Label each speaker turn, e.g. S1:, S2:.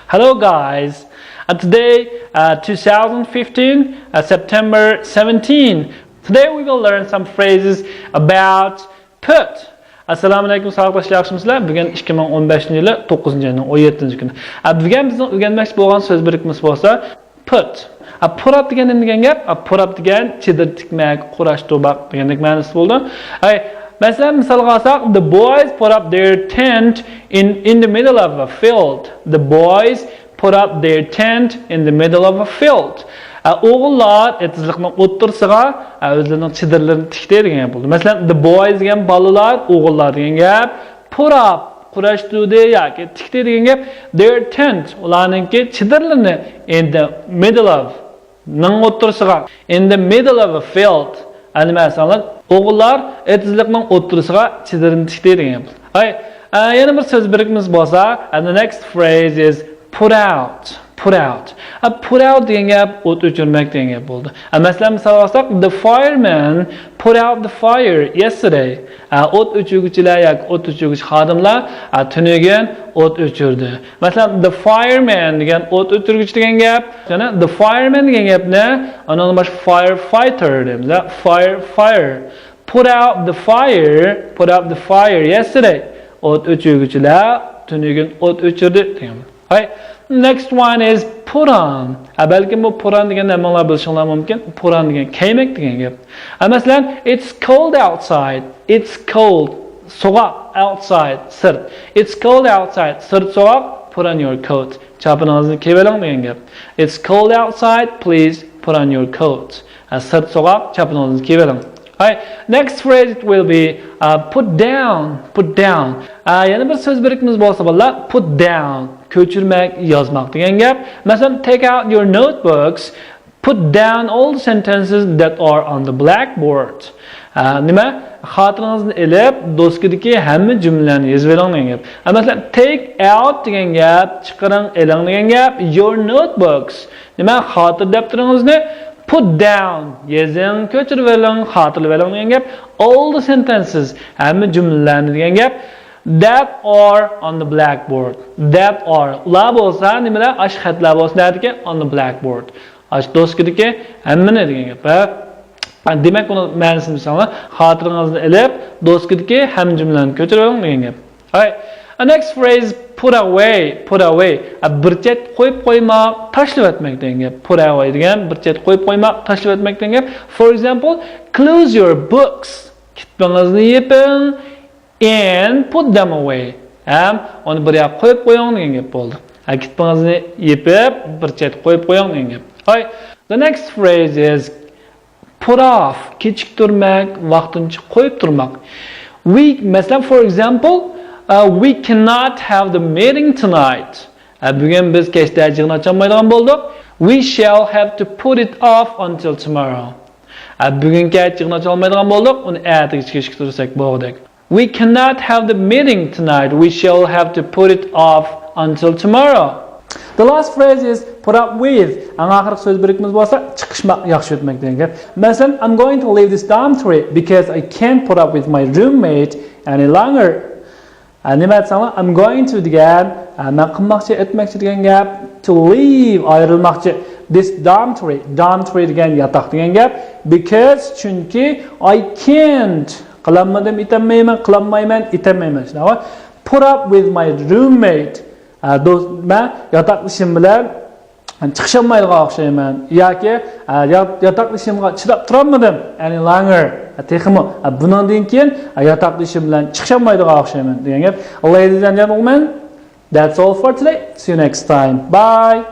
S1: Hello guys, today 2015 September 17. Today we will learn some phrases about put. Assalamu alaykum sağlıkdaşlar, yaxshimizlar? Bugun 2015-yili 9-ayning 17-kuni. Bugun bizning o'rganmoqchi bo'lgan so'z birikmasi bo'lsa put. Put up degan nima degan gap? Put up degan chedir tikmak, qurashtirmoq degandek ma'nosi bo'ldi. Mesela misalga olsak, the boys put up their tent in the middle of a field. The boys put up their tent in the middle of a field. O'g'illar etizlikning o'ttirsiga o'zlarining chidirlarini tikdi degan gap bo'ldi. Masalan, the boys degan bolalar, o'g'illar degan gap, put up qurashtirdi yoki tikdi degan gap, their tent, ularningki chidirlarini in the middle of ning o'ttirsiga, in the middle of a field. Masalan, o'g'illar etizlikning o'ttirsiga chidirini tikdi degan gap. Yana bir so'z birikmamiz bo'lsa, and the next phrase is put out. Put out. Put out degan gap o't o'chirmak degan gap bo'ldi. Masalan, misol olsak, the fireman put out the fire yesterday. O't o'chiruvchilar yoki o't o'chiruvchi xodimlar tunigan o't o'chirdi. Masalan, the fireman degan o't o'chiruvchi degan gap, yana the fireman degan gapni anonimish firefighter deymiz. Fire. Put out the fire yesterday. O't o'chiruvchilar tunigan o't o'chirdi degan. Next one is put on. Balkim bu put on degan nimalar bilishinglar mumkin. Put on degan kiymek degan gap. Masalan, it's cold outside. It's cold. Soğuk outside. Sırt. It's cold outside. Sırt soğuk. Put on your coat. Çapınızı kiyveling degan gap. It's cold outside. Please put on your coat. Sırt soğuk. Çapınızı kiyveling. Next phrase it will be put down. Put down. Yana bir söz birikmamiz bo'lsa bo'lar, put down. Ko'chirmak, yozmak degan gap. Masalan, take out your notebooks, put down all the sentences that are on the blackboard. Nima? Xotiringizni elib, doskadagi hamma jumlalarni yozib oling degan gap. Masalan, take out degan gap, chiqaring, eling degan gap, your notebooks. Nima? Xotir daftaringizni put down, yozing, ko'chirib oling, xotirlab oling degan gap. All the sentences, hamma jumlalarni degan gap. That are on the blackboard. That are. Ular bo'lsa, nimalar? Ash xatlar bo'lsa, nerdiki? On the blackboard. Ash doskadagi hammani degan gap. Demak, uni ma'nosini misallar, xotiringizni ilib, doskadagi ham jumlalarni ko'chirib oling degan gap. Next phrase put away. Put away. Bir chet qo'yib qo'ymoq, tashlab etmek degan gap. Put away degan bir chet qo'yib qo'ymoq, tashlab etmek degan gap. For example, close your books. Kitobingizni yoping and put them away. Onu bir yoqqa qo'yib qo'ying degan gap bo'ldi. Kitobingizni yopib, bir chet qo'yib qo'ying degan gap. The next phrase is put off. Kechiktirmak, vaqtincha qo'yib turmak. Masalan, for example, we cannot have the meeting tonight. Bugun biz kechda yig'in ocholmaydigan bo'ldik. We shall have to put it off until tomorrow. Bugun kech yig'in ocholmaydigan bo'ldik, uni ertaga kechiktirsak bo'ldi. We cannot have the meeting tonight. We shall have to put it off until tomorrow. The last phrase is put up with. Oxirgi so'z birikmamiz bo'lsa, chiqishmoq, yaxshi o'tmak degan gap. Masalan, I'm going to leave this dormitory because I can't put up with my roommate any longer. Nima desanglar, I'm going to degan, men qilmoqchi, o'tmoqchi degan gap. To leave, ayrilmoqchi. This dormitory degan yotoq degan gap. Because chunki I can't. Qilolmadim, itamayman, qilolmayman, itamayman. Put up with my roommate. Men yotoqlishim bilan chiqisholmaydigan o'xshayman yoki yotoqlishimga chidab turolmadim any longer. Texmo bundan keyin yotoqlishim bilan chiqisholmaydigan o'xshayman degan gap. Ladies and gentlemen, that's all for today. See you next time. Bye.